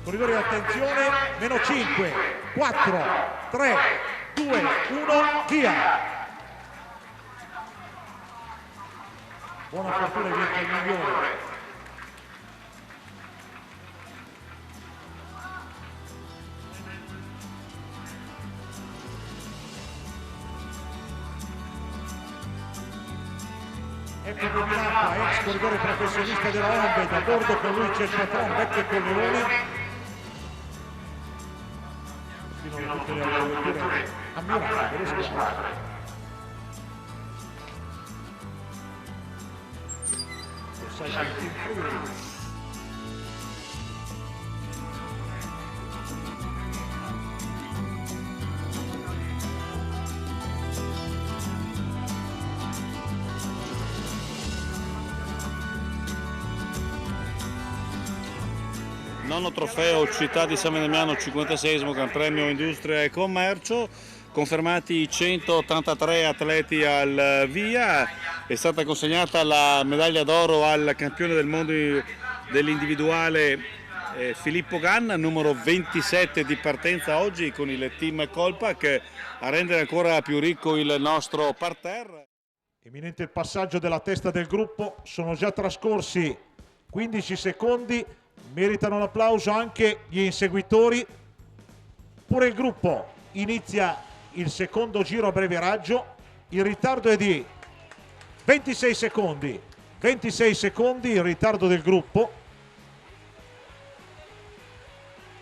Corridori, attenzione, meno 5, 4, 3, 2, 1, via. Buona fortuna, vince il migliore. Ecco Bevilacqua, ex corridore professionista della Ombed, a bordo con lui c'è il patron Vecchio Colleoni. Fino a tutte le autovetture ammirate delle squadre. Nono trofeo Città di San Damiano, 56esimo Gran Premio Industria e Commercio, confermati i 183 atleti al via, è stata consegnata la medaglia d'oro al campione del mondo dell'individuale Filippo Ganna, numero 27 di partenza oggi con il team Colpac, a rendere ancora più ricco il nostro parterre. Imminente il passaggio della testa del gruppo, sono già trascorsi 15 secondi, meritano l'applauso anche gli inseguitori. Pure il gruppo inizia il secondo giro a breve raggio, il ritardo è di 26 secondi, 26 secondi il ritardo del gruppo,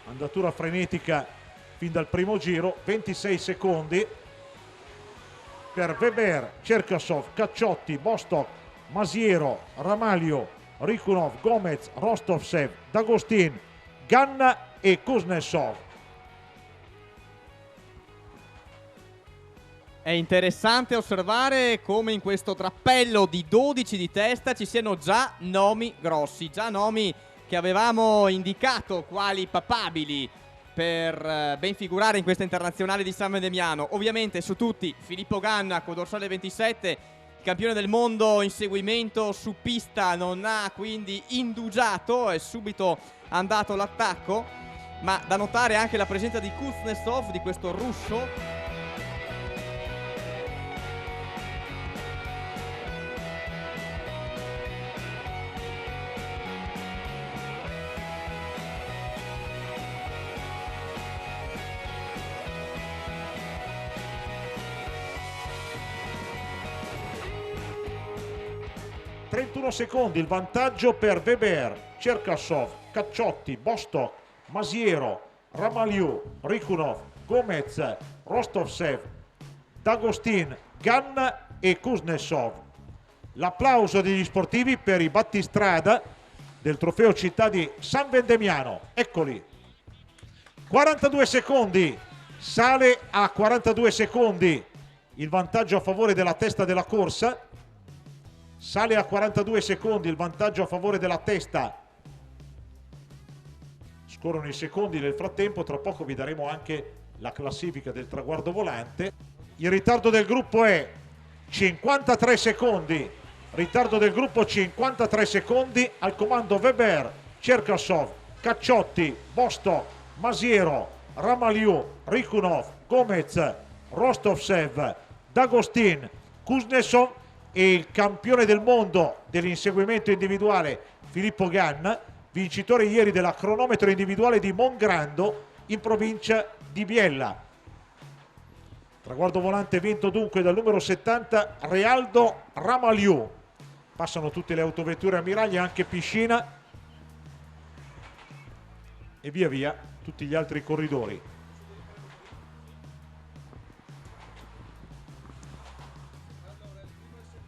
andatura frenetica fin dal primo giro, 26 secondi per Weber, Cherkasov, Cacciotti, Bostock, Masiero, Ramalho, Rikunov, Gomez, Rostovsev, D'Agostin, Ganna e Kuznetsov. È interessante osservare come in questo trappello di 12 di testa ci siano già nomi grossi, già nomi che avevamo indicato quali papabili per ben figurare in questa internazionale di San Damiano. Ovviamente su tutti Filippo Ganna con dorsale 27, campione del mondo in seguimento su pista, non ha quindi indugiato, è subito andato l'attacco, ma da notare anche la presenza di Kuznetsov, di questo russo. Secondi il vantaggio per Weber, Cherkasov, Cacciotti, Bostock, Masiero, Ramalho, Rikunov, Gomez, Rostovsev, D'Agostin, Ganna e Kuznetsov. L'applauso degli sportivi per i battistrada del trofeo Città di San Damiano. Eccoli. 42 secondi, sale a 42 secondi il vantaggio a favore della testa della corsa. Sale a 42 secondi il vantaggio a favore della testa. Scorrono i secondi nel frattempo, tra poco vi daremo anche la classifica del traguardo volante. Il ritardo del gruppo è 53 secondi. Ritardo del gruppo 53 secondi. Al comando Weber, Cherkasov, Cacciotti, Bostock, Masiero, Ramalho, Rikunov, Gomez, Rostovsev, D'Agostin, Kuznetsov e il campione del mondo dell'inseguimento individuale Filippo Ganna, vincitore ieri della cronometro individuale di Mongrando in provincia di Biella. Traguardo volante vinto dunque dal numero 70 Realdo Ramalho. Passano tutte le autovetture ammiragli, anche Piscina, e via via tutti gli altri corridori.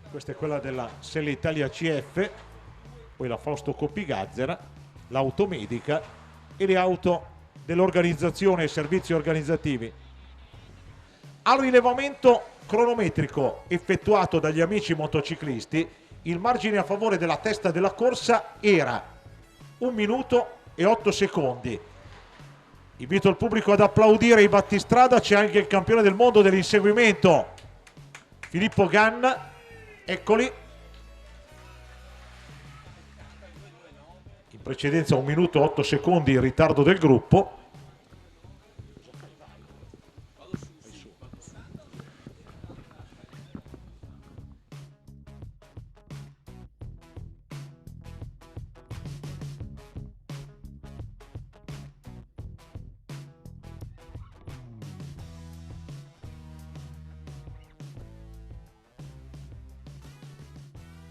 Questa è quella della Selle Italia CF, poi la Fausto Coppi Gazzera, l'auto medica e le auto dell'organizzazione e servizi organizzativi. Al rilevamento cronometrico effettuato dagli amici motociclisti, il margine a favore della testa della corsa era 1 minuto e 8 secondi. Invito il pubblico ad applaudire i battistrada, c'è anche il campione del mondo dell'inseguimento Filippo Ganna. Eccoli. precedenza 1 minuto 8 secondi in ritardo del gruppo.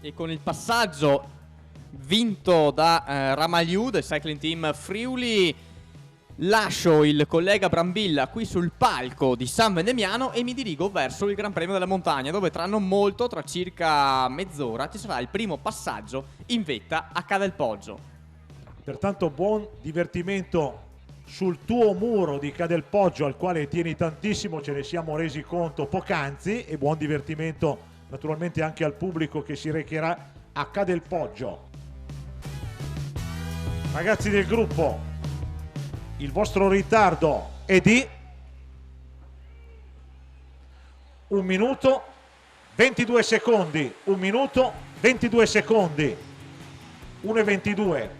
E con il passaggio vinto da Ramagliu del Cycling Team Friuli, lascio il collega Brambilla qui sul palco di San Vendemiano e mi dirigo verso il Gran Premio della Montagna, dove tra non molto, tra circa mezz'ora, ci sarà il primo passaggio in vetta a Ca del Poggio. Pertanto buon divertimento sul tuo muro di Ca del Poggio, al quale tieni tantissimo, ce ne siamo resi conto poc'anzi, e buon divertimento naturalmente anche al pubblico che si recherà a Ca del Poggio. Ragazzi del gruppo, il vostro ritardo è di 1 minuto 22 secondi, 1 minuto 22 secondi, 1:22.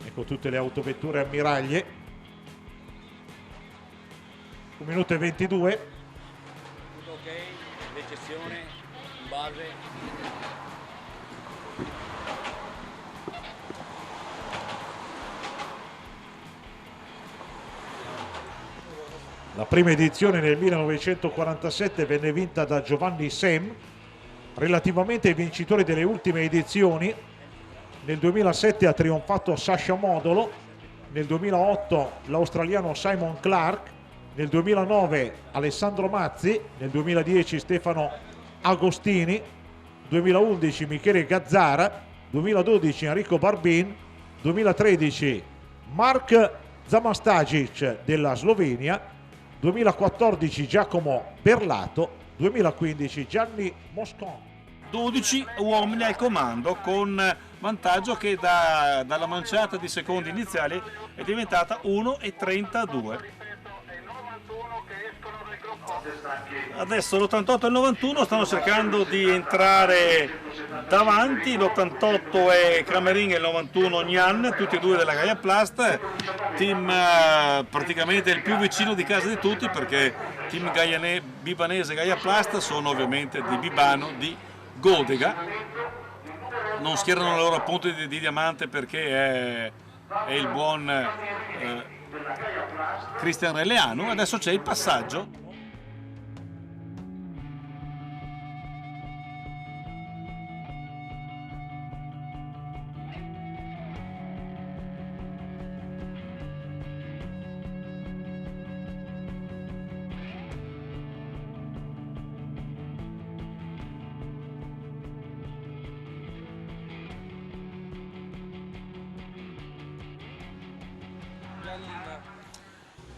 Ecco tutte le autovetture ammiraglie. 1 minuto e 22. Tutto ok, l'eccezione in base. La prima edizione nel 1947 venne vinta da Giovanni Sem. Relativamente ai vincitori delle ultime edizioni, nel 2007 ha trionfato Sasha Modolo, nel 2008 l'australiano Simon Clark, nel 2009 Alessandro Mazzi, nel 2010 Stefano Agostini, 2011 Michele Gazzara, 2012 Enrico Barbin, 2013 Mark Zamastagic della Slovenia, 2014 Giacomo Berlato, 2015 Gianni Moscon. 12 uomini al comando, con vantaggio che dalla manciata di secondi iniziali è diventata 1:32. Adesso l'88 e il 91 stanno cercando di entrare davanti, l'88 è Camerin e il 91 Gnan, tutti e due della Gaia Plast, team praticamente il più vicino di casa di tutti, perché team bibanese Gaia Plast sono ovviamente di Bibano, di Godega. Non schierano la loro punta di diamante perché è il buon Cristian Releano. Adesso c'è il passaggio.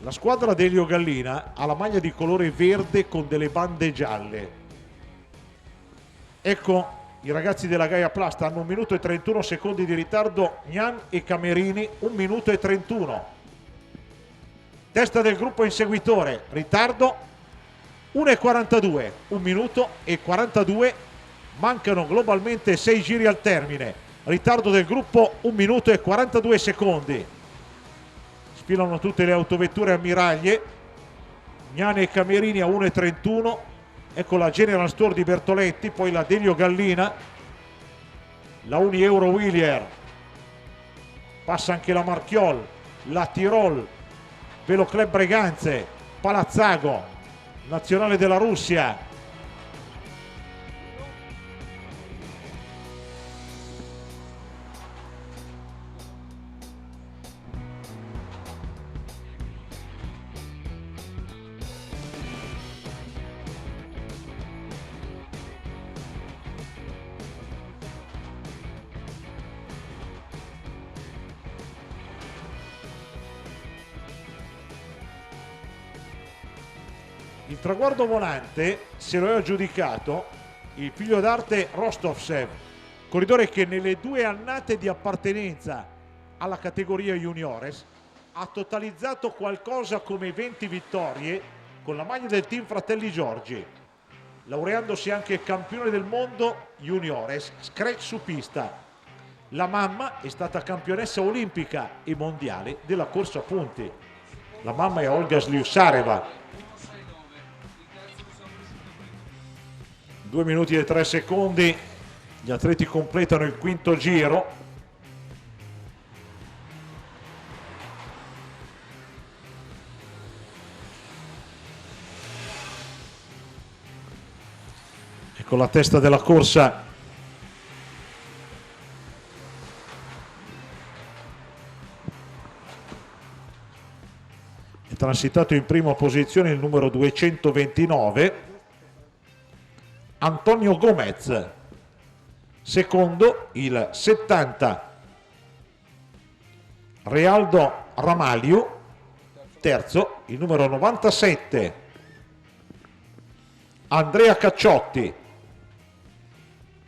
La squadra d'Elio Gallina ha la maglia di colore verde con delle bande gialle. Ecco, i ragazzi della Gaia Plast hanno 1 minuto e 31 secondi di ritardo, Gnan e Camerini 1 minuto e 31. Testa del gruppo inseguitore, ritardo 1:42, 1 minuto e 42, mancano globalmente 6 giri al termine. Ritardo del gruppo 1 minuto e 42 secondi. Sfilano tutte le autovetture ammiraglie, Gnane e Camerini a 1:31, ecco la General Store di Bertoletti, poi la Delio Gallina, la Uni Euro Wheelier, passa anche la Marchiol, la Tirol, Velo Club Breganze, Palazzago, Nazionale della Russia. Il traguardo volante se lo è aggiudicato il figlio d'arte Rostovsev, corridore che nelle 2 annate di appartenenza alla categoria juniores ha totalizzato qualcosa come 20 vittorie con la maglia del team Fratelli Giorgi. laureandosi anche campione del mondo juniores, scratch su pista. La mamma è stata campionessa olimpica e mondiale della corsa a punti. La mamma è Olga Sliusareva. 2 minuti e 3 secondi, gli atleti completano il quinto giro. Ecco la testa della corsa. È transitato in prima posizione il numero 229, Antonio Gomez. Secondo il 70, Realdo Ramalho. Terzo il numero 97, Andrea Cacciotti.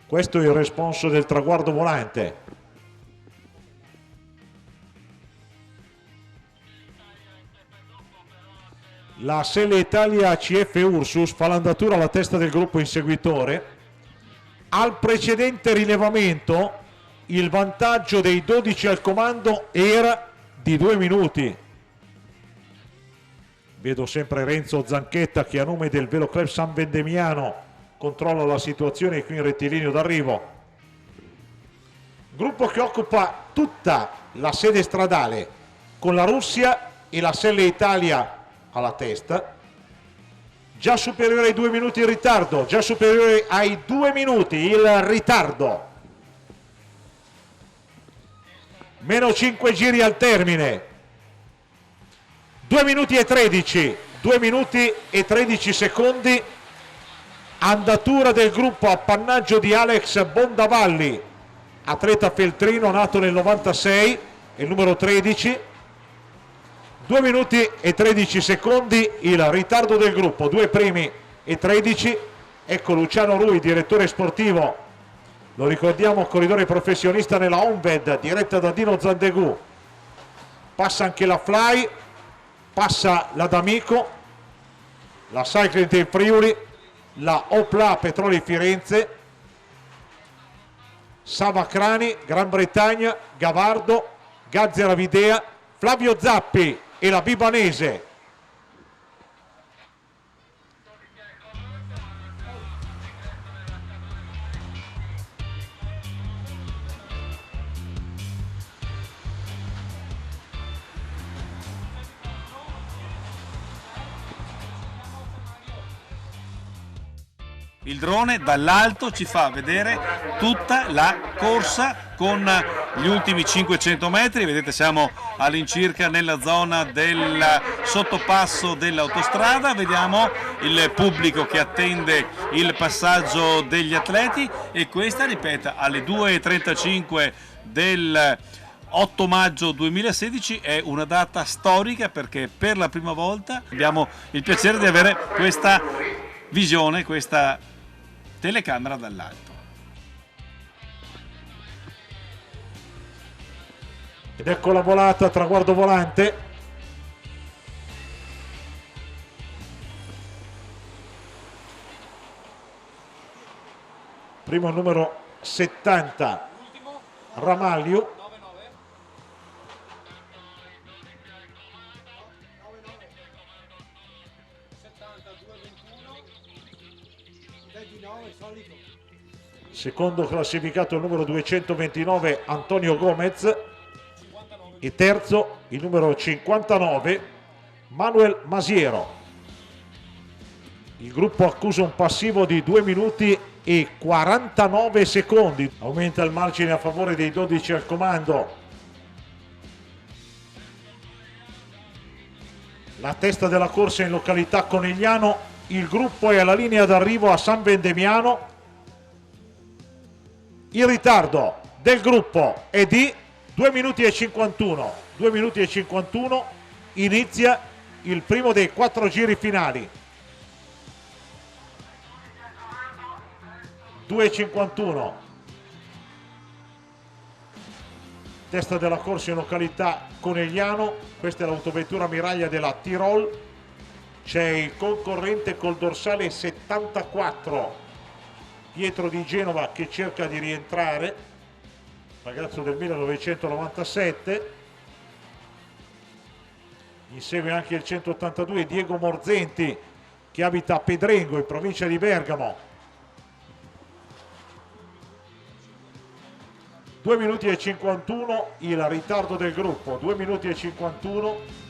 Questo è il responso del traguardo volante. La Selle Italia CF Ursus fa l'andatura alla testa del gruppo inseguitore. Al precedente rilevamento il vantaggio dei 12 al comando era di 2 minuti. Vedo sempre Renzo Zanchetta che a nome del Velo Club San Vendemiano controlla la situazione qui in rettilineo d'arrivo. Gruppo che occupa tutta la sede stradale con la Russia e la Selle Italia alla testa, già superiore ai 2 minuti il ritardo, già superiore ai 2 minuti il ritardo. Meno 5 giri al termine. 2 minuti e 13, 2 minuti e 13 secondi. Andatura del gruppo appannaggio di Alex Bondavalli, atleta feltrino nato nel 96, il numero 13. 2 minuti e 13 secondi il ritardo del gruppo, 2 primi e 13. Ecco Luciano Rui, direttore sportivo, lo ricordiamo, corridore professionista nella Onved diretta da Dino Zandegù. Passa anche la Fly, passa la D'Amico, la Cycling Team Friuli, la Opla Petroli Firenze, Savacrani, Gran Bretagna, Gavardo, Gazzera Videa, Flavio Zappi e la Bibanese. Il drone dall'alto ci fa vedere tutta la corsa con gli ultimi 500 metri, vedete siamo all'incirca nella zona del sottopasso dell'autostrada, vediamo il pubblico che attende il passaggio degli atleti e questa, ripeta, alle 2:35 del 8 maggio 2016 è una data storica perché per la prima volta abbiamo il piacere di avere questa visione, questa telecamera dall'alto. Ed ecco la volata, traguardo volante. Primo numero 70, Ramalho. Secondo classificato il numero 229 Antonio Gomez e terzo il numero 59 Manuel Masiero. Il gruppo accusa un passivo di 2 minuti e 49 secondi. Aumenta il margine a favore dei 12 al comando. La testa della corsa in località Conegliano. Il gruppo è alla linea d'arrivo a San Vendemiano. Il ritardo del gruppo è di 2 minuti e 51. 2 minuti e 51 inizia il primo dei 4 giri finali. 2:51. Testa della corsa in località Conegliano. Questa è l'autovettura ammiraglia della Tirol. c'è il concorrente col dorsale 74, Pietro di Genova, che cerca di rientrare, ragazzo del 1997. Gli segue anche il 182 Diego Morzenti, che abita a Pedrengo in provincia di Bergamo. 2 minuti e 51 il ritardo del gruppo, 2 minuti e 51.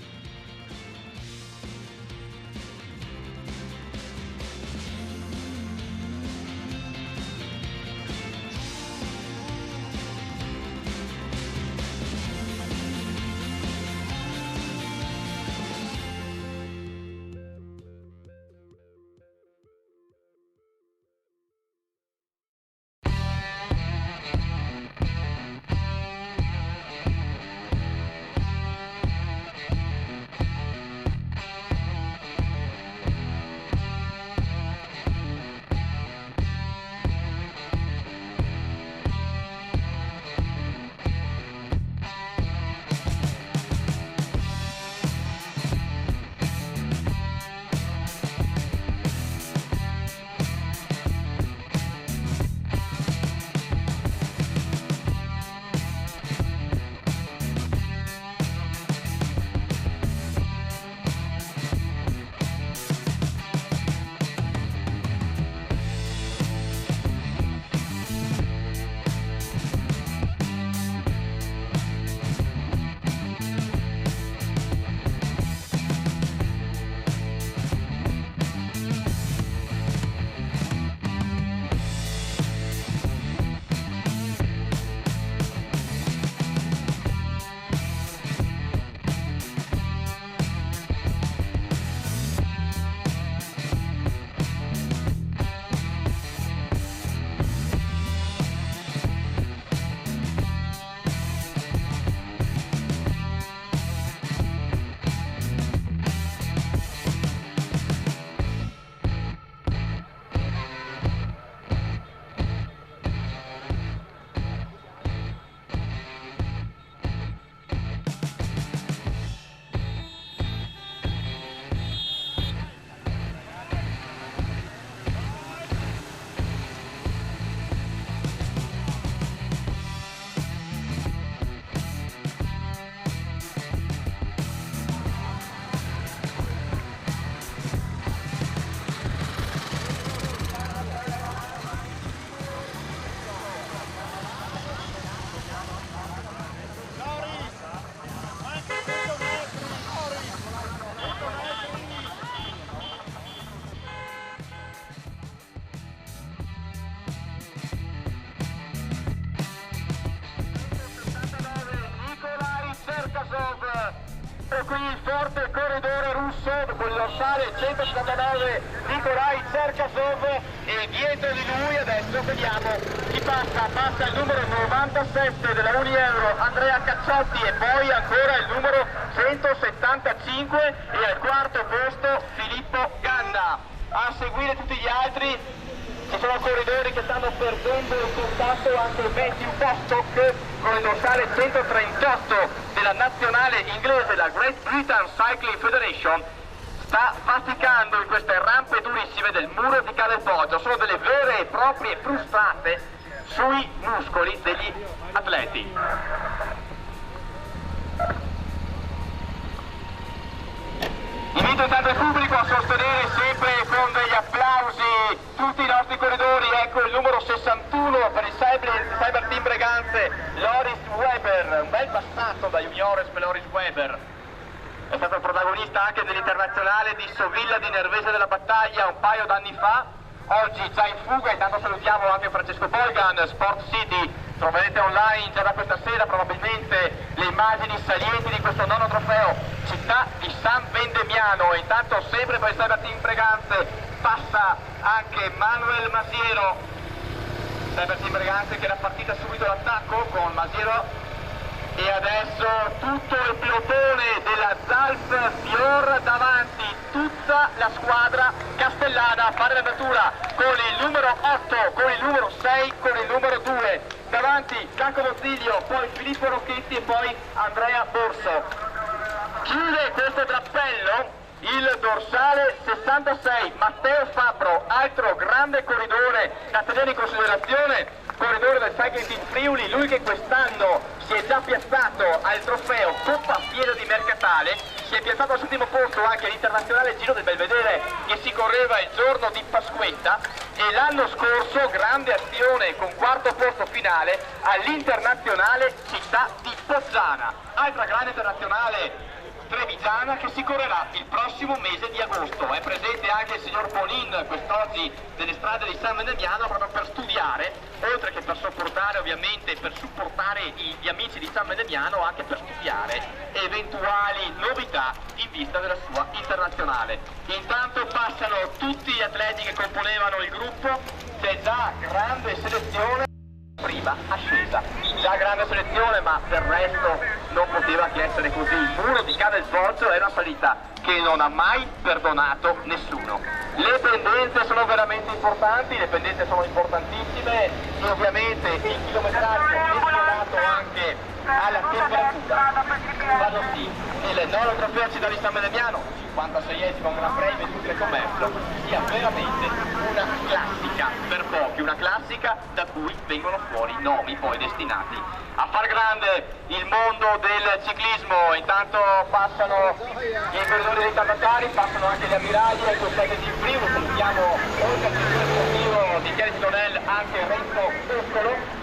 Qui il forte corridore russo con il dorsale 179 Nikolai Cherkasov, e dietro di lui adesso vediamo chi passa il numero 97 della Unieuro Andrea Cacciotti, e poi ancora il numero 175 e al quarto posto Filippo Ganna. A seguire tutti gli altri ci sono corridori che stanno perdendo il contatto, anche Matthew Bostock con il dorsale 138 della nazionale inglese, la Great Britain Cycling Federation, sta faticando in queste rampe durissime del muro di Calle Poggio. Sono delle vere e proprie frustate sui muscoli degli atleti. Invito intanto il pubblico a sostenere sempre con degli applausi tutti i nostri corridori. Ecco il numero 61 per il Cyber Team Breganze, Loris Weber, un bel passato da juniores per Loris Weber. È stato protagonista anche dell'internazionale di Sovilla di Nervese della Battaglia un paio d'anni fa, oggi già in fuga. Intanto salutiamo anche Francesco Polgan, Sport City. Troverete online già da questa sera probabilmente le immagini salienti di questo nono trofeo, città di San Vendemiano. E intanto sempre per il Cyber Team Breganze passa anche Manuel Masiero, Cyber Team Breganze che era partita subito l'attacco con Masiero, e adesso tutto il pilotone della Zalf Fior davanti, tutta la squadra castellana a fare l'apertura con il numero 8, con il numero 6, con il numero 2, davanti Giacomo Ziglio, poi Filippo Rocchetti e poi Andrea Borso. Chiude questo drappello il dorsale 66 Matteo Fabbro, altro grande corridore da tenere in considerazione, corridore del Cycling Team Friuli, lui che quest'anno si è già piazzato al trofeo Coppa Fiera di Mercatale, si è piazzato al settimo posto anche all'internazionale Giro del Belvedere che si correva il giorno di Pasquetta, e l'anno scorso grande azione con quarto posto finale all'internazionale Città di Pozzana, altra grande internazionale trevigiana che si correrà il prossimo mese di agosto. È presente anche il signor Bonin quest'oggi nelle strade di San Vendemiano proprio per studiare, oltre che per sopportare ovviamente, per supportare gli amici di San Vendemiano, anche per studiare eventuali novità in vista della sua internazionale. Intanto passano tutti gli atleti che componevano il gruppo, c'è già grande selezione. Prima ascesa, già grande selezione, ma del resto non poteva che essere così. Il muro di Castelvolgio è una salita che non ha mai perdonato nessuno. Le pendenze sono veramente importanti, le pendenze sono importantissime e ovviamente il chilometraggio destinato anche alla temperatura fanno sì che il nono trofeo Città di San Vendemiano, 56esimo Gran Premio Industria e Commercio, sia veramente una classica per pochi, una classica da cui vengono fuori nomi poi destinati a far grande il mondo del ciclismo. Intanto passano i corridori dei tabacari, passano anche gli ammiragli e il Cycling Team Friuli. Salutiamo oltre al direttore sportivo di Chieri Tonel anche Renzo Pescolo.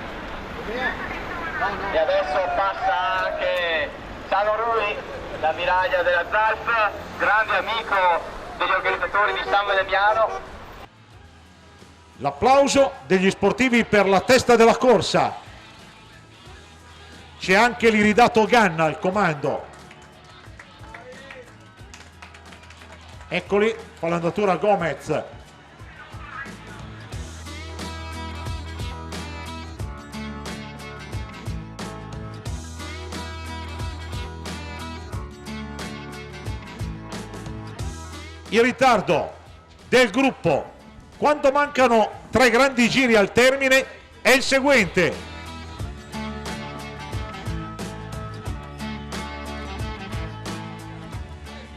E adesso passa anche Sano Rui, l'ammiraglia della Zalf, grande amico degli organizzatori di San Vendemiano. L'applauso degli sportivi per la testa della corsa. C'è anche l'iridato Ganna al comando. Eccoli, fa l'andatura Gomez. Il ritardo del gruppo quando mancano 3 grandi giri al termine è il seguente: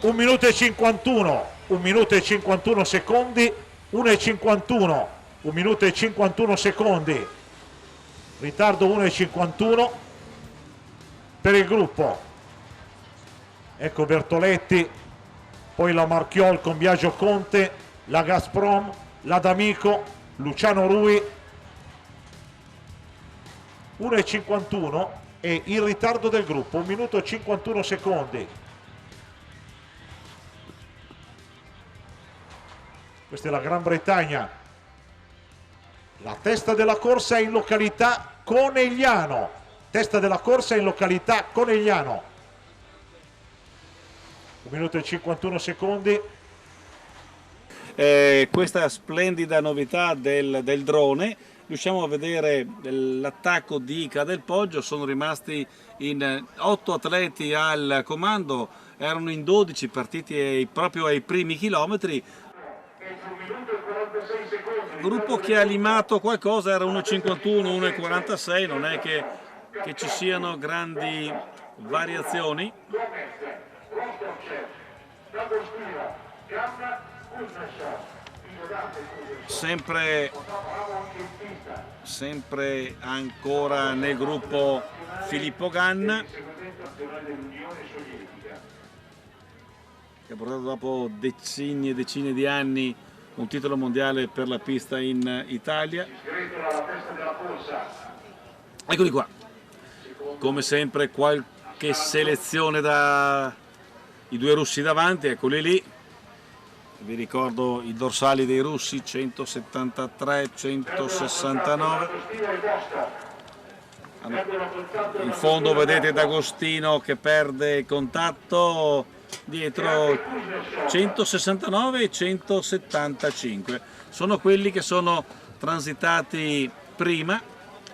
1 minuto e 51, 1 minuto e 51 secondi, 1 e 51, 1 minuto e 51 secondi, ritardo 1 e 51 per il gruppo. Ecco Bertoletti, poi la Marchiol con Biagio Conte, la Gazprom, la D'Amico, Luciano Rui. 1 e 51 è il ritardo del gruppo, 1 minuto e 51 secondi. Questa è la Gran Bretagna. La testa della corsa è in località Conegliano. Testa della corsa è in località Conegliano. 1 minuto e 51 secondi. Questa splendida novità del drone, riusciamo a vedere l'attacco di Cadelpoggio. Sono rimasti in 8 atleti al comando, erano in 12 partiti proprio ai primi chilometri. Il gruppo che ha limato qualcosa era 1,51, 1,46, non è che ci siano grandi variazioni. Sempre ancora nel gruppo Filippo Ganna, che ha portato dopo decine e decine di anni un titolo mondiale per la pista in Italia. Eccoli qua, come sempre qualche selezione da i 2 russi davanti, eccoli lì. Vi ricordo i dorsali dei russi, 173, 169. In fondo vedete D'Agostino che perde contatto, dietro 169 e 175. Sono quelli che sono transitati prima.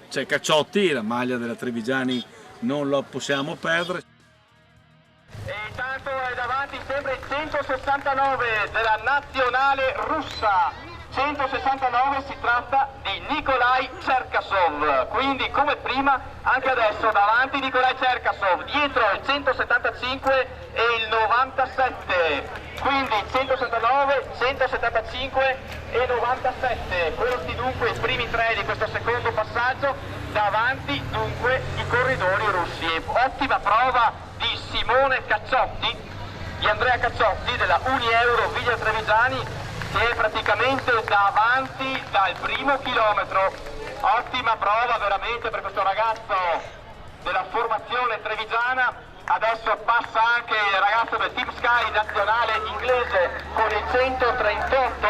C'è Cacciotti, la maglia della Trevigiani non lo possiamo perdere. E intanto è davanti sempre il 169 della nazionale russa. 169 si tratta di Nikolai Cherkasov, quindi come prima anche adesso davanti Nikolai Cherkasov, dietro il 175 e il 97 quindi 169, 175 e 97. Questi dunque i primi tre di questo secondo passaggio, davanti dunque i corridori russi. Ottima prova di Simone Cacciotti, di Andrea Cacciotti della Unieuro Viglia Trevigiani, che è praticamente davanti dal primo chilometro. Ottima prova veramente per questo ragazzo della formazione trevigiana. Adesso passa anche il ragazzo del Team Sky nazionale inglese con il 138,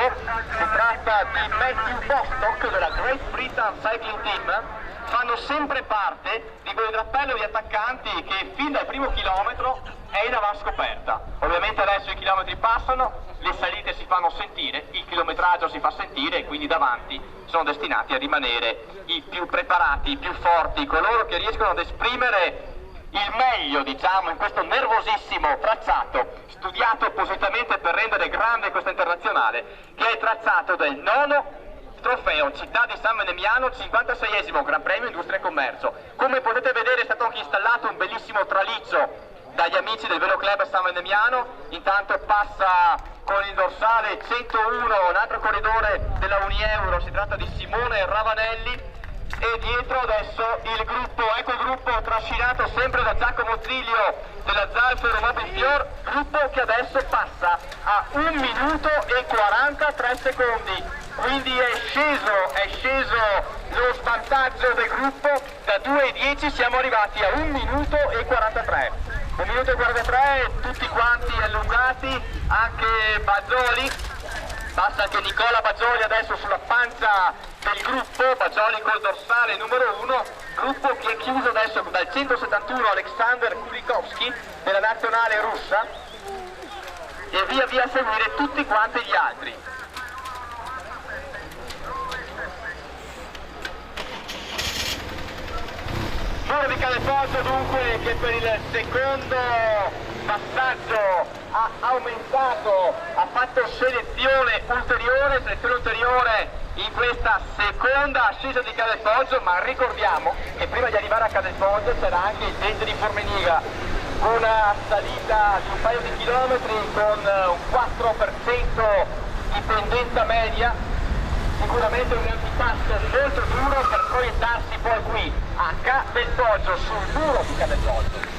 si tratta di Matthew Bostock della Great Britain Cycling Team. Fanno sempre parte di quel drappello di attaccanti che fin dal primo chilometro è in avanscoperta. Ovviamente adesso i chilometri passano, le salite si fanno sentire, il chilometraggio si fa sentire e quindi davanti sono destinati a rimanere i più preparati, i più forti, coloro che riescono ad esprimere il meglio, diciamo, in questo nervosissimo tracciato studiato appositamente per rendere grande questa internazionale, che è il tracciato del nono trofeo Città di San Venemiano, 56esimo Gran Premio Industria e Commercio. Come potete vedere è stato anche installato un bellissimo traliccio dagli amici del Velo Club San Venemiano. Intanto passa con il dorsale 101 un altro corridore della Unieuro, si tratta di Simone Ravanelli, e dietro adesso il gruppo, ecco il gruppo trascinato sempre da Giacomo Ziglio della Zalfero Mobile Fior, gruppo che adesso passa a 1 minuto e 43 secondi, quindi è sceso lo svantaggio del gruppo, da 2,10 siamo arrivati a 1 minuto e 43. 1 minuto e 43, tutti quanti allungati, anche Bazzoli. Passa anche Nicola Bagioli adesso sulla pancia del gruppo, Bagioli col dorsale numero 1, gruppo che è chiuso adesso dal 171 Alexander Kulikovski della nazionale russa e via via a seguire tutti quanti gli altri. Muro di Cadefoggio dunque che per il secondo passaggio ha aumentato, ha fatto selezione ulteriore in questa seconda ascesa di Cadefoggio, ma ricordiamo che prima di arrivare a Cadefoggio c'era anche il Dente di Formeniga, una salita di un paio di chilometri con un 4% di pendenza media, sicuramente un antipasto molto duro per proiettarsi poi qui a Cadefoggio, sul muro di Cadefoggio.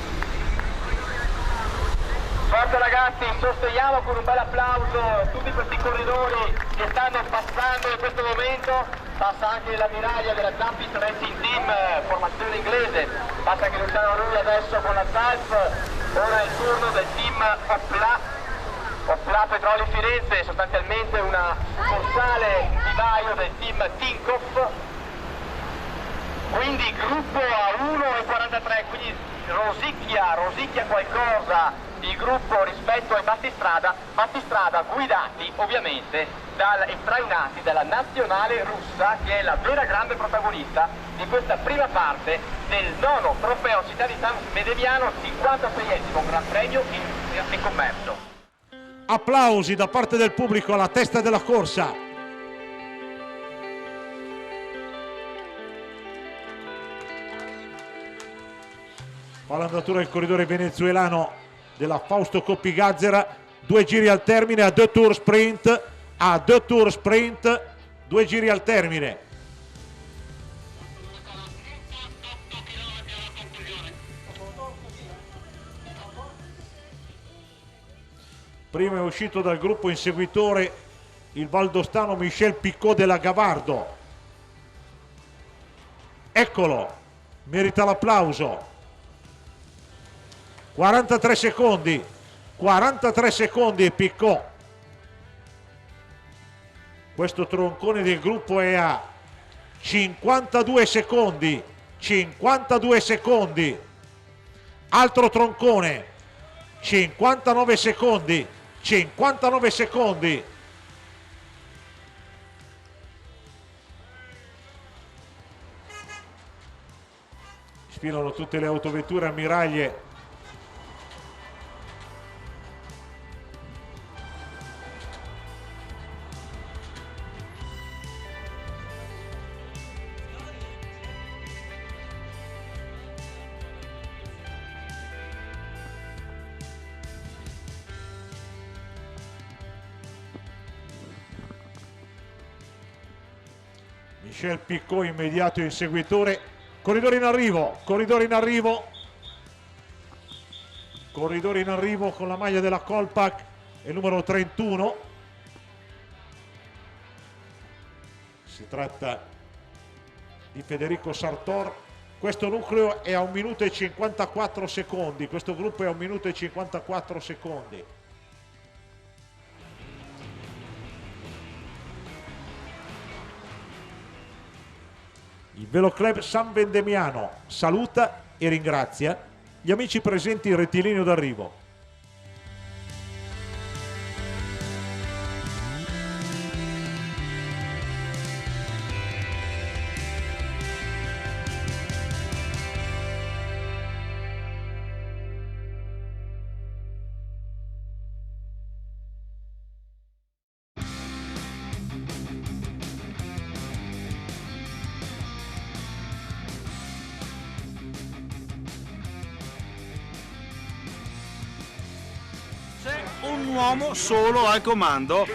Forza ragazzi, sosteniamo con un bel applauso tutti questi corridori che stanno passando in questo momento. Passa anche la miraglia della Jumping Racing Team, formazione inglese, passa anche Luciano Rui adesso con la Zalf. Ora è il turno del team Opla Petroli Firenze, sostanzialmente una succursale vivaio del team Tinkoff. Quindi gruppo a 1,43, quindi rosicchia qualcosa il gruppo rispetto ai battistrada guidati ovviamente e trainati dalla nazionale russa, che è la vera grande protagonista di questa prima parte del nono trofeo Città di San Venemiano, 56esimo Gran Premio Industria e Commercio. Applausi da parte del pubblico alla testa della corsa. Fa l'andatura del corridore venezuelano della Fausto Coppi Gazzera, 2 giri al termine, a 2 tour sprint, 2 giri al termine. Prima è uscito dal gruppo inseguitore il valdostano Michel Picot della Gavardo. Eccolo, merita l'applauso. 43 secondi e Picot. Questo troncone del gruppo è a 52 secondi. Altro troncone, 59 secondi. Sfilano tutte le autovetture ammiraglie. Michel Picot, immediato inseguitore. Corridore in arrivo, corridore in arrivo. Corridore in arrivo con la maglia della Colpac, è il numero 31. Si tratta di Federico Sartor. Questo nucleo è a 1 minuto e 54 secondi. Questo gruppo è a 1 minuto e 54 secondi. Il Velo Club San Vendemiano saluta e ringrazia gli amici presenti in rettilineo d'arrivo. Un uomo solo al comando,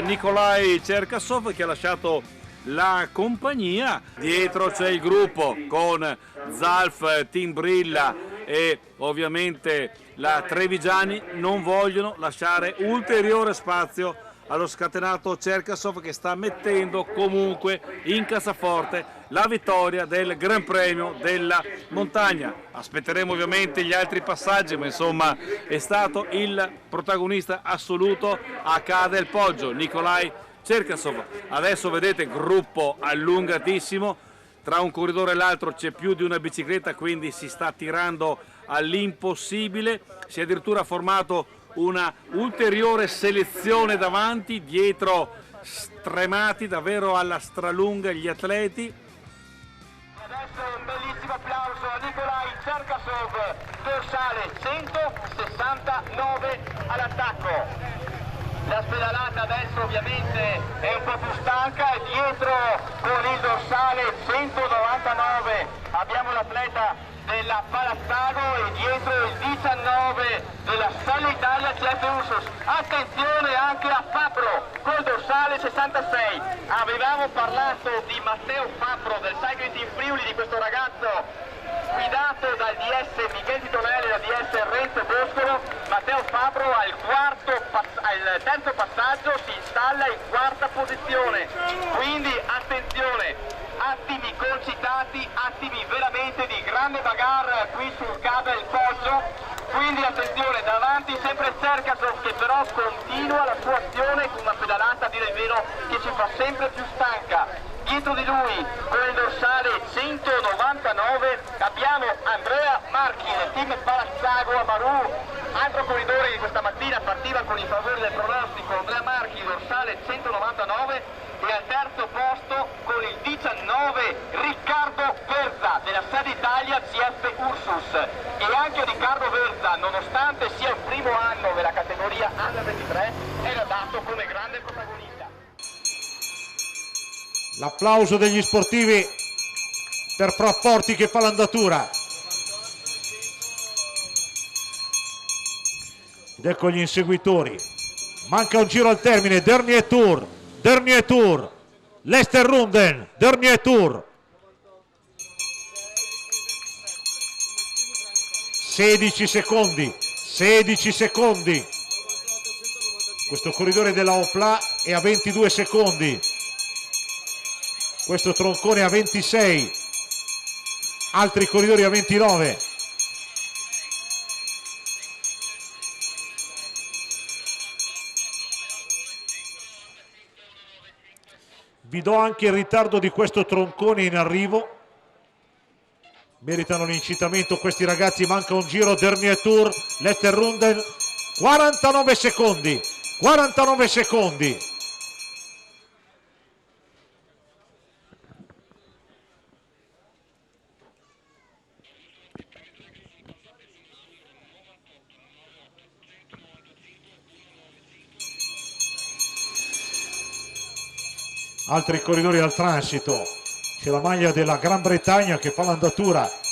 Nikolai Cherkasov, che ha lasciato la compagnia. Dietro c'è il gruppo con Zalf, Team Brilla e ovviamente la Trevigiani. Non vogliono lasciare ulteriore spazio allo scatenato Cherkasov, che sta mettendo comunque in cassaforte la vittoria del Gran Premio della montagna. Aspetteremo ovviamente gli altri passaggi, ma insomma è stato il protagonista assoluto a Cada del Poggio, Nikolai Cherkasov. Adesso vedete gruppo allungatissimo, tra un corridore e l'altro c'è più di una bicicletta, quindi si sta tirando all'impossibile. Si è addirittura formato una ulteriore selezione davanti, dietro stremati davvero alla stralunga gli atleti. Adesso un bellissimo applauso a Nikolai Cherkasov, dorsale 169 all'attacco. La spedalata adesso ovviamente è un po' più stanca e dietro con il dorsale 199 abbiamo l'atleta della Palazzago e dietro il 19 della Selle Italia CF Ursus. Attenzione anche a Fabro col dorsale 66. Avevamo parlato di Matteo Fabro del Cycling Team Friuli, di questo ragazzo guidato dal DS Michele Titonelli e dal DS Renzo Boscolo. Matteo Fabro al terzo passaggio si installa in quarta posizione, quindi attenzione, attimi concitati, attimi veramente di grande bagarre qui sul Cada del Poggio, quindi attenzione, davanti sempre Cherkasov che però continua la sua azione con una pedalata a dire il vero che ci fa sempre più stanca. Dietro di lui con il dorsale 199 abbiamo Andrea Marchi del team Palazzago Amaru, altro corridore che questa mattina partiva con i favori del pronostico. Andrea Marchi dorsale 199 e al terzo posto con il 19 Riccardo Verza della Sede Italia CF Ursus. E anche Riccardo Verza, nonostante sia il primo anno della categoria Under 23, era dato come grande protagonista. L'applauso degli sportivi per Frapporti che fa l'andatura. Ed ecco gli inseguitori. Manca un giro al termine. Dernier Tour, Lester Runden, Dernier Tour. 16 secondi. Questo corridore della Opla è a 22 secondi. Questo troncone a 26, altri corridori a 29. Vi do anche il ritardo di questo troncone in arrivo. Meritano l'incitamento questi ragazzi, manca un giro. Dernier Tour, Lester Runden, 49 secondi. Altri corridori al transito, c'è la maglia della Gran Bretagna che fa l'andatura.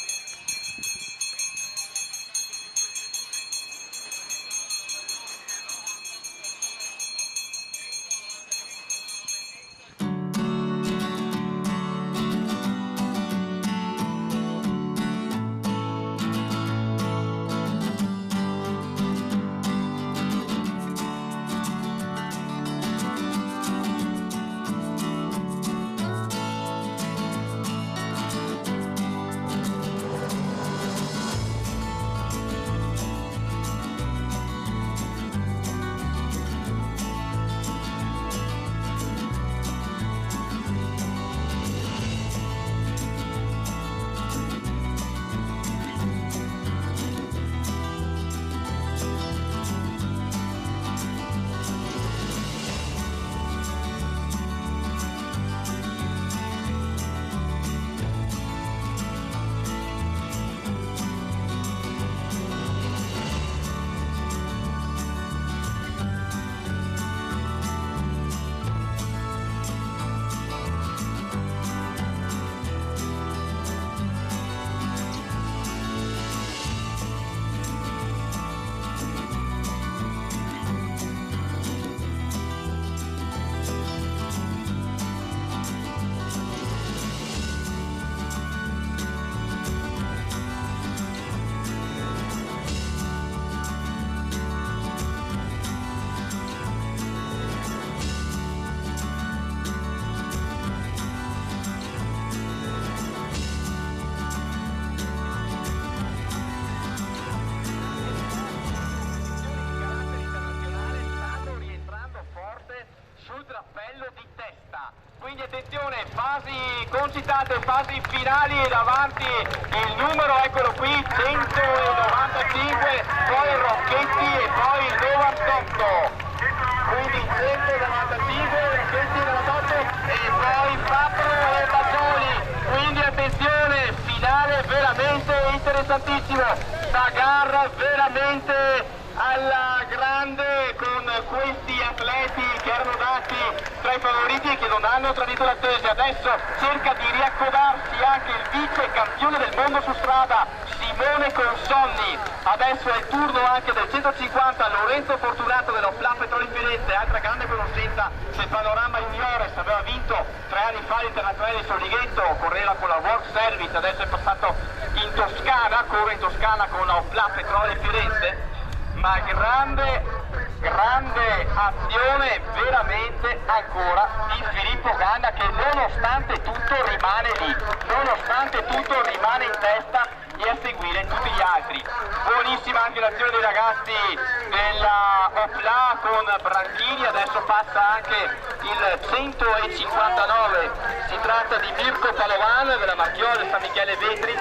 attenzione, fasi concitate, fasi finali e davanti il numero, eccolo qui, 195, poi Rocchetti e poi il 98. Quindi 195, Rocchetti 98 e poi Papro e Baggioli. Quindi attenzione, finale veramente interessantissimo, sta gara veramente alla grande con questi atleti che erano dati tra i favoriti e che non hanno tradito l'attesa. Adesso cerca di riaccodarsi anche il vice campione del mondo su strada Simone Consonni. Adesso è il turno anche del 150 Lorenzo Fortunato dell'Opla Petroli Firenze, altra grande conoscenza del panorama juniores, aveva vinto 3 anni fa l'internazionale di Solighetto, correva con la World Service, adesso è passato in Toscana, corre in Toscana con l'Opla Petroli Firenze. Ma grande azione veramente ancora di Filippo Ganna, che nonostante tutto rimane lì, nonostante tutto rimane in testa e a seguire tutti gli altri. Buonissima anche l'azione dei ragazzi della Opla con Branchini, adesso passa anche il 159, si tratta di Mirko Palovan della Marchiola del San Michele Vetri,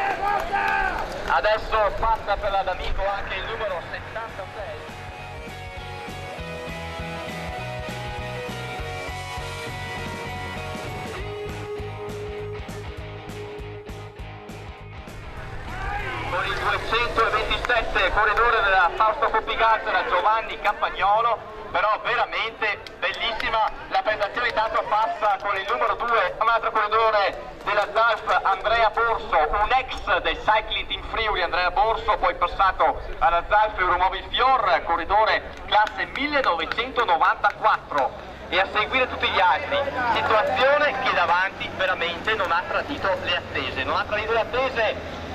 adesso passa per l'Adamico anche il numero 76. Con il 227 corridore della Fausto Coppigazzera Giovanni Campagnolo, però veramente bellissima la prestazione. Intanto passa con il numero 2 un altro corridore della ZALF, Andrea Borso, un ex del Cycling Team Friuli, Andrea Borso, poi passato alla ZALF Euromobil Fior, corridore classe 1994, e a seguire tutti gli altri. Situazione che davanti veramente non ha tradito le attese,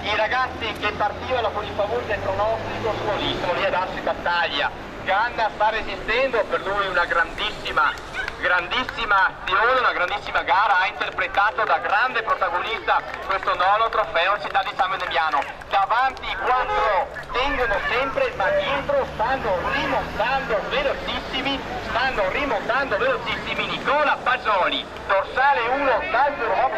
i ragazzi che partivano con i favori del pronostico sono lì a darsi battaglia. Ganna sta resistendo, per lui una grandissima azione, una grandissima gara, ha interpretato da grande protagonista questo nono trofeo Città di San Vendemiano. Davanti i 4 tengono sempre, ma dietro stanno rimontando velocissimi Nicola Baggioli, dorsale 1 Calcio Rob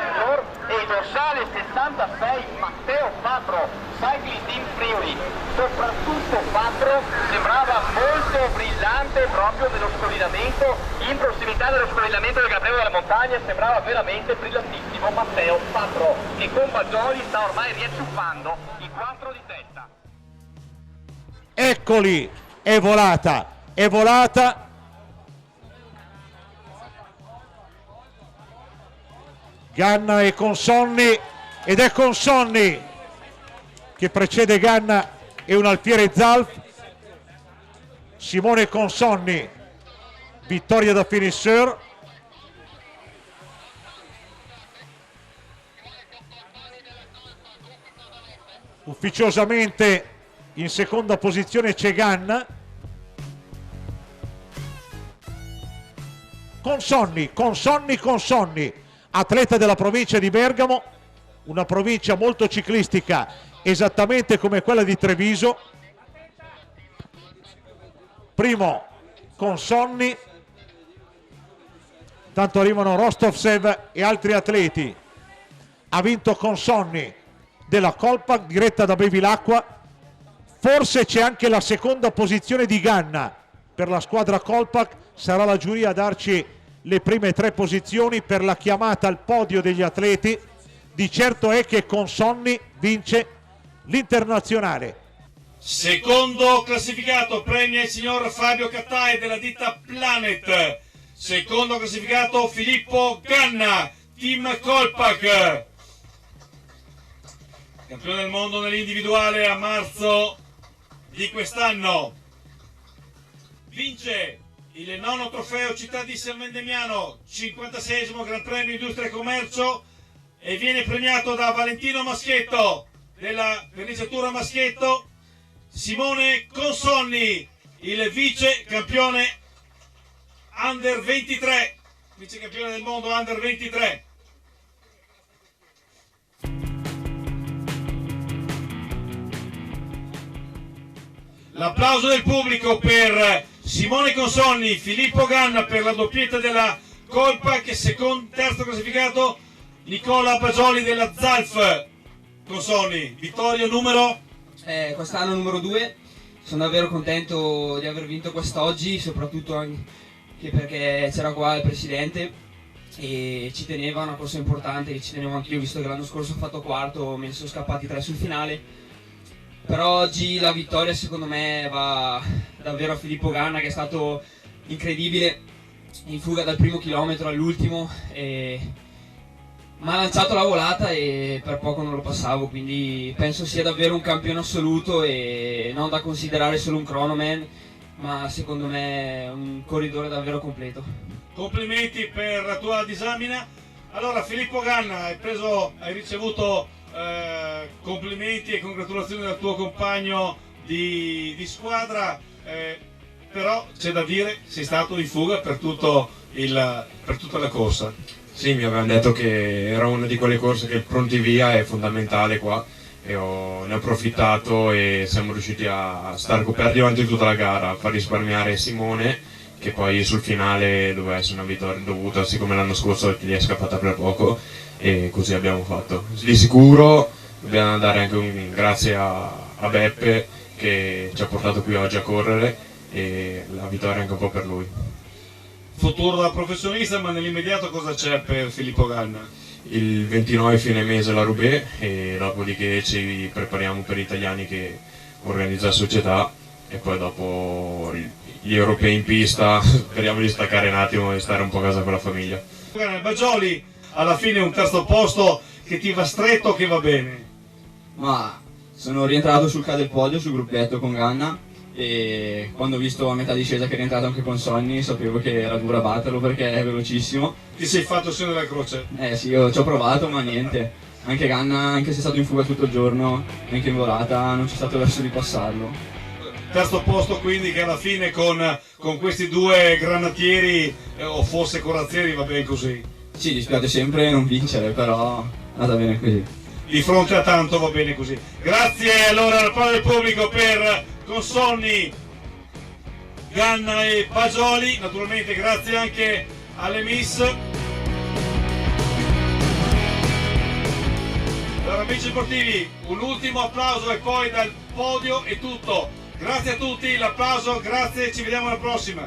e dorsale 66 Matteo Patro, Cycling Team Friuli. Soprattutto Patro sembrava molto brillante proprio nello scollinamento, in prossimità dello scollinamento del Gran Premio della Montagna, sembrava veramente brillantissimo Matteo Patro, che con Baggioli sta ormai riacciuffando i 4 di testa. Eccoli, è volata. Ganna e Consonni, ed è Consonni che precede Ganna e un alfiere Zalf. Simone Consonni, vittoria da finisseur. Ufficiosamente in seconda posizione c'è Ganna. Consonni, atleta della provincia di Bergamo, una provincia molto ciclistica, esattamente come quella di Treviso. Primo Consonni, intanto arrivano Rostovsev e altri atleti. Ha vinto Consonni della Kolpak diretta da Bevilacqua. Forse c'è anche la seconda posizione di Ganna per la squadra Kolpak, sarà la giuria a darci le prime 3 posizioni per la chiamata al podio degli atleti. Di certo è che Consonni vince l'internazionale. Secondo classificato premia il signor Fabio Cattai della ditta Planet. Secondo classificato Filippo Ganna, team Kolpak. Campione del mondo nell'individuale a marzo di quest'anno. Vince il nono trofeo Città di San Vendemiano, 56esimo Gran Premio Industria e Commercio, e viene premiato da Valentino Maschietto della verniciatura Maschietto, Simone Consonni, il vice campione Under 23, vice campione del mondo Under 23. L'applauso del pubblico per Simone Consonni, Filippo Ganna per la doppietta della colpa che terzo classificato Nicola Bagioli della Zalf Consonni, vittoria numero? Quest'anno numero 2, sono davvero contento di aver vinto quest'oggi, soprattutto anche perché c'era qua il presidente e ci teneva, una cosa importante che ci tenevo anch'io, visto che l'anno scorso ho fatto quarto, me ne sono scappati 3 sul finale. Però oggi la vittoria secondo me va davvero a Filippo Ganna, che è stato incredibile in fuga dal primo chilometro all'ultimo, mi ha lanciato la volata e per poco non lo passavo, quindi penso sia davvero un campione assoluto e non da considerare solo un cronoman, ma secondo me un corridore davvero completo. Complimenti per la tua disamina. Allora Filippo Ganna, hai ricevuto complimenti e congratulazioni dal tuo compagno di squadra, però c'è da dire sei stato in fuga per tutta la corsa. Sì, mi avevano detto che era una di quelle corse che il pronti via è fondamentale qua e ne ho approfittato e siamo riusciti a stare coperti davanti tutta la gara, a far risparmiare Simone, che poi sul finale doveva essere una vittoria dovuta, siccome l'anno scorso gli è scappata per poco, e così abbiamo fatto. Di sicuro dobbiamo dare anche un grazie a Beppe che ci ha portato qui oggi a correre, e la vittoria anche un po' per lui. Futuro da professionista, ma nell'immediato cosa c'è per Filippo Ganna? Il 29 fine mese la Roubaix e dopodiché ci prepariamo per gli italiani che organizza la società, e poi dopo gli europei in pista. Speriamo di staccare un attimo e stare un po' a casa con la famiglia. Bagioli, alla fine un terzo posto che ti va stretto, che va bene? Ma sono rientrato sul del podio, sul gruppetto con Ganna, e quando ho visto a metà discesa che è rientrato anche con Sonny sapevo che era dura batterlo perché è velocissimo. Ti sei fatto il segno della croce? Sì, io ci ho provato ma niente, anche Ganna, anche se è stato in fuga tutto il giorno, anche in volata non c'è stato verso di passarlo. Terzo posto quindi, che alla fine con questi due granatieri o forse corazzieri va bene così? Sì, dispiace sempre non vincere, però è andata bene così. Di fronte a tanto va bene così. Grazie allora al palo del pubblico per Consonni, Ganna e Bagioli, naturalmente grazie anche alle miss. Allora amici sportivi, un ultimo applauso e poi dal podio è tutto. Grazie a tutti, l'applauso, grazie, ci vediamo alla prossima.